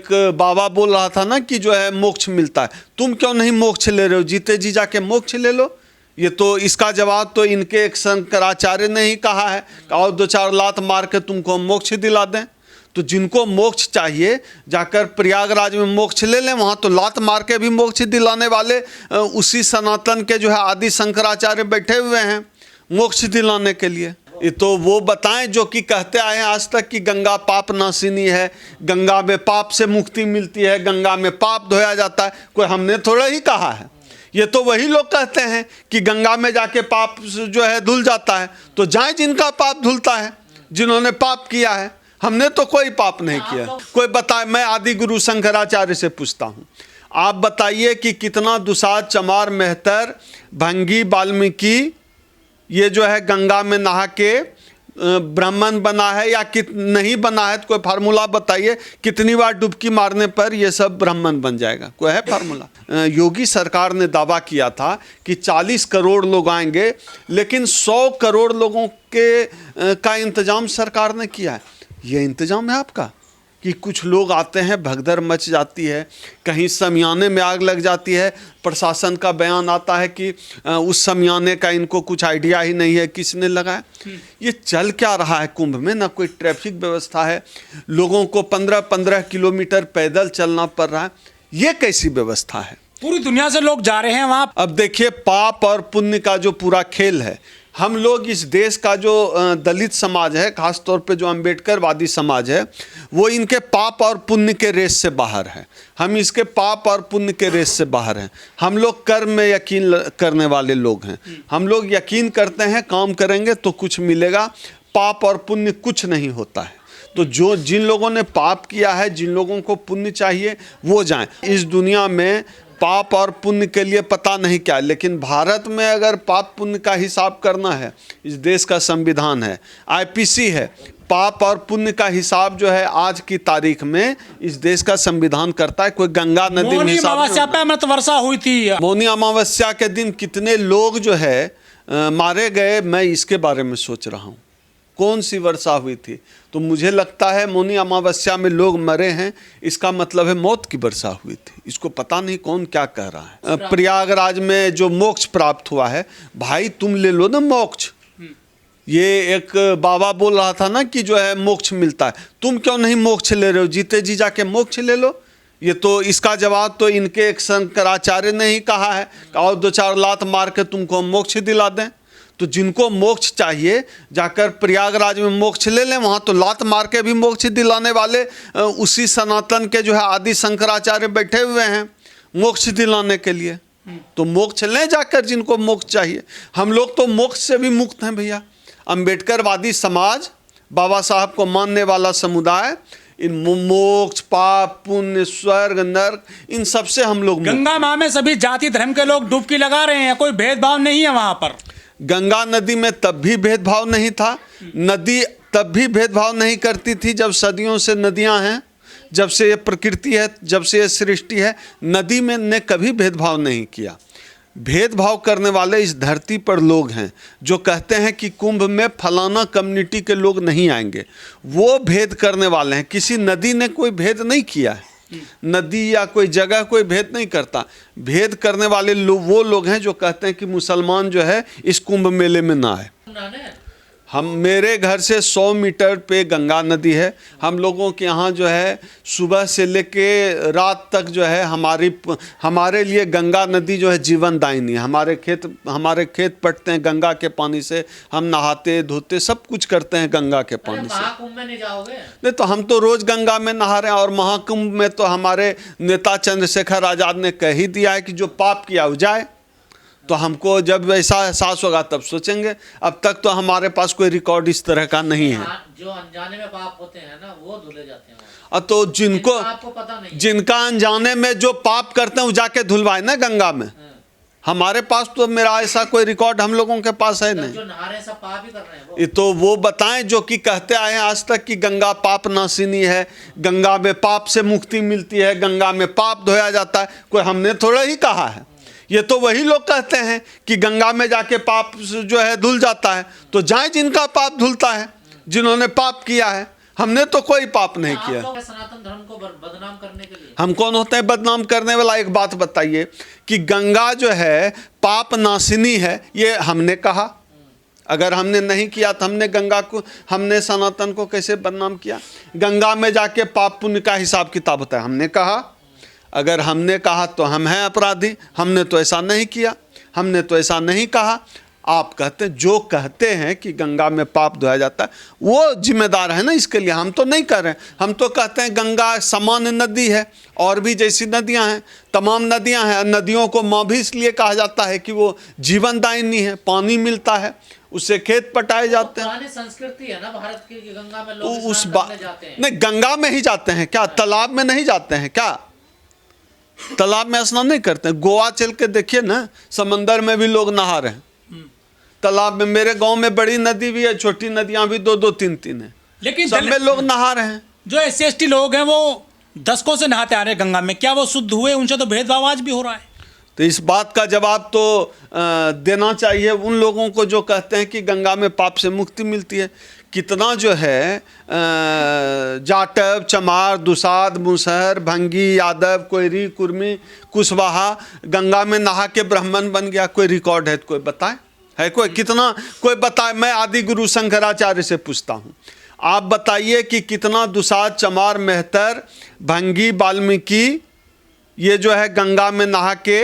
एक बाबा बोल रहा था ना कि जो है मोक्ष मिलता है, तुम क्यों नहीं मोक्ष ले रहे हो? जीते जी जाके मोक्ष ले लो। ये तो इसका जवाब तो इनके एक शंकराचार्य ने ही कहा है, और दो चार लात मार के तुमको मोक्ष दिला दें। तो जिनको मोक्ष चाहिए जाकर प्रयागराज में मोक्ष ले लें, वहाँ तो लात मार के भी मोक्ष दिलाने वाले उसी सनातन के जो है आदि शंकराचार्य बैठे हुए हैं मोक्ष दिलाने के लिए। ये तो वो बताएं जो कि कहते आए हैं आज तक कि गंगा पाप नाशिनी है, गंगा में पाप से मुक्ति मिलती है, गंगा में पाप धोया जाता है। कोई हमने थोड़ा ही कहा है, ये तो वही लोग कहते हैं कि गंगा में जाके पाप जो है धुल जाता है। तो जाए जिनका पाप धुलता है, जिन्होंने पाप किया है। हमने तो कोई पाप नहीं किया। कोई बताए, मैं आदि गुरु शंकराचार्य से पूछता हूँ, आप बताइए कि कितना दुसाध, चमार, मेहतर, भंगी, वाल्मीकि ये जो है गंगा में नहा के ब्राह्मण बना है या नहीं बना है? तो कोई फार्मूला बताइए, कितनी बार डुबकी मारने पर ये सब ब्राह्मण बन जाएगा? कोई है फार्मूला? योगी सरकार ने दावा किया था कि 40 करोड़ लोग आएंगे, लेकिन 100 करोड़ लोगों के का इंतजाम सरकार ने किया है। ये इंतजाम है आपका कि कुछ लोग आते हैं, भगदड़ मच जाती है, कहीं समियाने में आग लग जाती है, प्रशासन का बयान आता है कि उस समियाने का इनको कुछ आइडिया ही नहीं है किसने लगाया। ये चल क्या रहा है कुंभ में? ना कोई ट्रैफिक व्यवस्था है, लोगों को 15-15 किलोमीटर पैदल चलना पड़ रहा है। ये कैसी व्यवस्था है? पूरी दुनिया से लोग जा रहे हैं वहाँ। अब देखिए, पाप और पुण्य का जो पूरा खेल है, हम लोग इस देश का जो दलित समाज है, खासतौर पे जो अम्बेडकरवादी समाज है, वो इनके पाप और पुण्य के रेस से बाहर है। हम इसके पाप और पुण्य के रेस से बाहर हैं। हम लोग कर्म में यकीन करने वाले लोग हैं। हम लोग यकीन करते हैं काम करेंगे तो कुछ मिलेगा, पाप और पुण्य कुछ नहीं होता है। तो जिन लोगों ने पाप किया है, जिन लोगों को पुण्य चाहिए, वो जाएं। इस दुनिया में पाप और पुण्य के लिए पता नहीं क्या, लेकिन भारत में अगर पाप पुण्य का हिसाब करना है, इस देश का संविधान है, आईपीसी है, पाप और पुण्य का हिसाब जो है आज की तारीख में इस देश का संविधान करता है। कोई गंगा नदी में हिसाब अमावस्या पे अमृत वर्षा हुई थी। मौनी अमावस्या के दिन कितने लोग जो है मारे गए, मैं इसके बारे में सोच रहा हूँ। कौन सी वर्षा हुई थी? तो मुझे लगता है मौनी अमावस्या में लोग मरे हैं, इसका मतलब है मौत की वर्षा हुई थी। इसको पता नहीं कौन क्या कह रहा है। प्रयागराज में जो मोक्ष प्राप्त हुआ है, भाई तुम ले लो ना मोक्ष। ये एक बाबा बोल रहा था ना कि जो है मोक्ष मिलता है, तुम क्यों नहीं मोक्ष ले रहे हो? जीते जी जाके मोक्ष ले लो। ये तो इसका जवाब तो इनके एक शंकराचार्य ने ही कहा है, और दो चार लात मार के तुमको मोक्ष दिला दें। तो जिनको मोक्ष चाहिए जाकर प्रयागराज में मोक्ष ले लें, वहाँ तो लात मार के भी मोक्ष दिलाने वाले उसी सनातन के जो है आदि शंकराचार्य बैठे हुए हैं मोक्ष दिलाने के लिए। तो मोक्ष लें जाकर जिनको मोक्ष चाहिए। हम लोग तो मोक्ष से भी मुक्त हैं भैया। अम्बेडकरवादी समाज, बाबा साहब को मानने वाला समुदाय, इन मोक्ष, पाप, पुण्य, स्वर्ग, नर्क, इन सब से हम लोग। गंगा माँ में सभी जाति धर्म के लोग डुबकी लगा रहे हैं, कोई भेदभाव नहीं है वहाँ पर। गंगा नदी में तब भी भेदभाव नहीं था। नदी तब भी भेदभाव नहीं करती थी जब सदियों से नदियां हैं, जब से ये प्रकृति है, जब से ये सृष्टि है। नदी में ने कभी भेदभाव नहीं किया। भेदभाव करने वाले इस धरती पर लोग हैं जो कहते हैं कि कुंभ में फलाना कम्युनिटी के लोग नहीं आएंगे। वो भेद करने वाले हैं। किसी नदी ने कोई भेद नहीं किया है। नदी या कोई जगह कोई भेद नहीं करता। भेद करने वाले वो लोग हैं जो कहते हैं कि मुसलमान जो है इस कुंभ मेले में ना आए। मेरे घर से 100 मीटर पे गंगा नदी है। हम लोगों के यहाँ जो है सुबह से लेके रात तक जो है हमारे लिए गंगा नदी जो है जीवनदायिनी है। हमारे खेत पटते हैं गंगा के पानी से, हम नहाते धोते सब कुछ करते हैं गंगा के पानी से। महाकुंभ में नहीं जाओगे? नहीं तो हम तो रोज गंगा में नहा रहे हैं। और महाकुंभ में तो हमारे नेता चंद्रशेखर आजाद ने कह ही दिया है कि जो पाप किया वो जाए। तो हमको जब ऐसा एहसास होगा तब सोचेंगे। अब तक तो हमारे पास कोई रिकॉर्ड इस तरह का नहीं है। जो अनजाने में पाप होते हैं ना, वो धुले जाते हैं। तो जिनको आपको पता नहीं, जिनका अनजाने में जो पाप करते हैं वो जाके धुलवाए ना गंगा में। हमारे पास तो मेरा ऐसा कोई रिकॉर्ड हम लोगों के पास है नहीं। जो नहा रहे हैं सब पाप ही कर रहे हैं वो। ये तो वो बताएं जो कि कहते आए हैं आज तक कि गंगा पाप नाशिनी है, गंगा में पाप से मुक्ति मिलती है, गंगा में पाप धोया जाता है। कोई हमने थोड़ा ही कहा है। ये तो वही लोग कहते हैं कि गंगा में जाके पाप जो है धुल जाता है। तो जाए जिनका पाप धुलता है, जिन्होंने पाप किया है। हमने तो कोई पाप नहीं आप किया। लोग सनातन धर्म को बदनाम करने के लिए हम कौन होते हैं बदनाम करने वाला? एक बात बताइए कि गंगा जो है पाप नाशिनी है, ये हमने कहा? अगर हमने नहीं किया तो हमने सनातन को कैसे बदनाम किया? गंगा में जाके पाप पुण्य का हिसाब किताब होता है, हमने कहा? अगर हमने कहा तो हम हैं अपराधी। हमने तो ऐसा नहीं किया, हमने तो ऐसा नहीं कहा। आप कहते हैं, जो कहते हैं कि गंगा में पाप धोया जाता है वो जिम्मेदार है ना इसके लिए। हम तो नहीं कर रहे हैं। हम तो कहते हैं गंगा सामान्य नदी है, और भी जैसी नदियां हैं, तमाम नदियां हैं। नदियों को माँ भी इसलिए कहा जाता है कि वो जीवनदायिनी है, पानी मिलता है, उससे खेत पटाए जाते हैं। पुरानी संस्कृति है ना भारत की कि गंगा में लोग उस स्नान बात करने जाते हैं। नहीं, गंगा में ही जाते हैं क्या? तालाब में नहीं जाते हैं क्या? तालाब में स्नान नहीं करते हैं? गोवा चल के देखिए ना, समंदर में भी लोग नहा रहे हैं, तालाब में। मेरे गांव में बड़ी नदी भी है, छोटी नदियां भी 2-2, 3-3 है, लेकिन सब में लोग नहा रहे हैं। जो SC/ST लोग हैं वो दशकों से नहाते आ रहे हैं गंगा में, क्या वो शुद्ध हुए? उनसे तो भेदभाव आज भी हो रहा है। तो इस बात का जवाब तो देना चाहिए उन लोगों को जो कहते हैं कि गंगा में पाप से मुक्ति मिलती है। कितना जो है जाटव, चमार, दुसाध, मुसहर, भंगी, यादव, कोयरी, कुर्मी, कुशवाहा गंगा में नहा के ब्राह्मण बन गया। कोई रिकॉर्ड है तो कोई बताए? है कोई? कितना कोई बताए? मैं आदि गुरु शंकराचार्य से पूछता हूँ, आप बताइए कि कितना दुसाध, चमार, मेहतर, भंगी, वाल्मीकि ये जो है गंगा में नहा के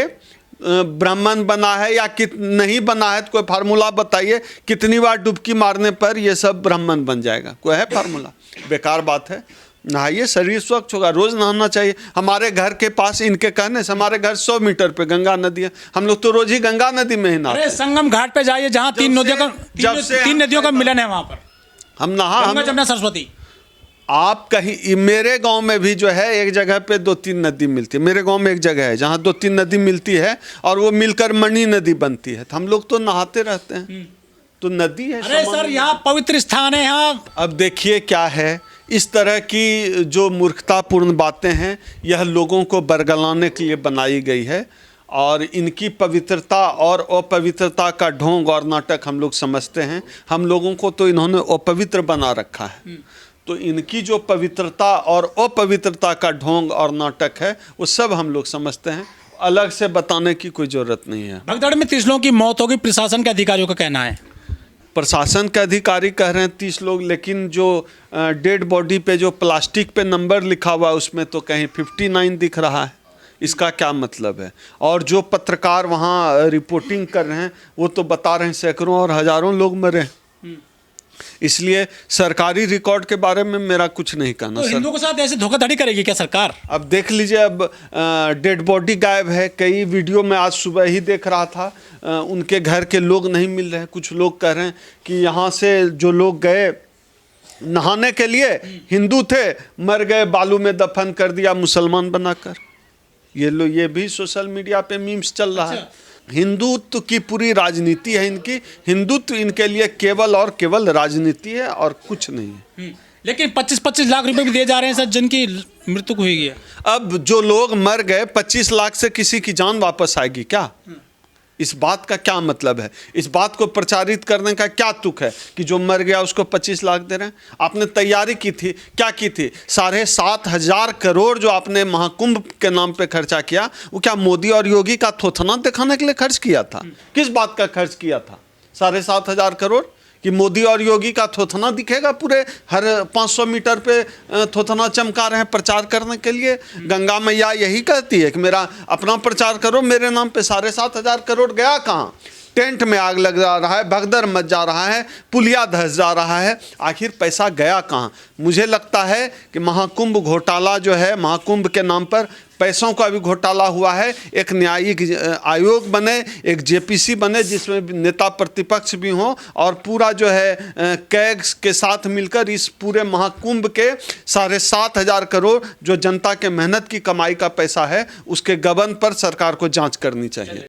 ब्राह्मण बना है या नहीं बना है? तो कोई फार्मूला बताइए, कितनी बार डुबकी मारने पर ये सब ब्राह्मण बन जाएगा? कोई है फार्मूला? बेकार बात है। नहाइए, शरीर स्वच्छ होगा। रोज नहाना चाहिए। हमारे घर के पास, इनके कहने से हमारे घर 100 मीटर पे गंगा नदी है। हम लोग तो रोज ही गंगा नदी में ही नहाते अरे हैं। संगम घाट पे जाइए, जहाँ तीन नदियों का मिलन है, वहां पर हम नहा, गंगा, जमुना, सरस्वती। आप कहीं, मेरे गांव में भी जो है एक जगह पे 2-3 नदी मिलती है। मेरे गांव में एक जगह है जहाँ 2-3 नदी मिलती है और वो मिलकर मणि नदी बनती है। तो हम लोग तो नहाते रहते हैं, तो नदी है। अरे सर, यहाँ पवित्र स्थान है यहाँ। अब देखिए क्या है, इस तरह की जो मूर्खतापूर्ण बातें हैं यह लोगों को बरगलाने के लिए बनाई गई है, और इनकी पवित्रता और अपवित्रता का ढोंग और नाटक हम लोग समझते हैं। हम लोगों को तो इन्होंने अपवित्र बना रखा है, तो इनकी जो पवित्रता और अपवित्रता का ढोंग और नाटक है वो सब हम लोग समझते हैं। अलग से बताने की कोई ज़रूरत नहीं है। भगदड़ में 30 लोगों की मौत होगी, प्रशासन के अधिकारियों का कहना है। प्रशासन के अधिकारी कह रहे हैं 30 लोग, लेकिन जो डेड बॉडी पे जो प्लास्टिक पे नंबर लिखा हुआ है उसमें तो कहीं 59 दिख रहा है। इसका क्या मतलब है? और जो पत्रकार वहाँ रिपोर्टिंग कर रहे हैं वो तो बता रहे हैं सैकड़ों और हजारों लोग मरे हैं। इसलिए सरकारी रिकॉर्ड के बारे में मेरा कुछ नहीं कहना। तो हिंदुओं के साथ ऐसे धोखाधड़ी करेगी क्या सरकार? अब देख लीजिए, अब डेड बॉडी गायब है। कई वीडियो में आज सुबह ही देख रहा था, उनके घर के लोग नहीं मिल रहे हैं। कुछ लोग कह रहे हैं कि यहाँ से जो लोग गए नहाने के लिए, हिंदू थे, मर गए, बालू में दफन कर दिया मुसलमान बनाकर। ये भी सोशल मीडिया पे मीम्स चल रहा है। हिंदुत्व की पूरी राजनीति है इनकी। हिंदुत्व इनके लिए केवल और केवल राजनीति है और कुछ नहीं है। लेकिन 25-25 लाख रुपए भी दिए जा रहे हैं सर, जिनकी मृत्यु हुई है। अब जो लोग मर गए, 25 लाख से किसी की जान वापस आएगी क्या? इस बात का क्या मतलब है? इस बात को प्रचारित करने का क्या तुक है कि जो मर गया उसको 25 लाख दे रहे हैं? आपने तैयारी की थी, क्या की थी? 7,500 करोड़ जो आपने महाकुंभ के नाम पे खर्चा किया, वो क्या मोदी और योगी का थोथना दिखाने के लिए खर्च किया था? किस बात का खर्च किया था 7,500 करोड़? कि मोदी और योगी का थोथना दिखेगा पूरे हर 500 मीटर पे थोथना चमका रहे हैं प्रचार करने के लिए। गंगा मैया यही कहती है कि मेरा अपना प्रचार करो, मेरे नाम पे 7,500 करोड़ गया कहाँ? टेंट में आग लग जा रहा है, भगदड़ मच जा रहा है, पुलिया धस जा रहा है, आखिर पैसा गया कहाँ? मुझे लगता है कि महाकुंभ घोटाला जो है, महाकुंभ के नाम पर पैसों का भी घोटाला हुआ है। एक न्यायिक आयोग बने, एक जेपीसी बने जिसमें नेता प्रतिपक्ष भी हों, और पूरा जो है कैग के साथ मिलकर इस पूरे महाकुंभ के 7,500 करोड़ जो जनता के मेहनत की कमाई का पैसा है उसके गबन पर सरकार को जांच करनी चाहिए।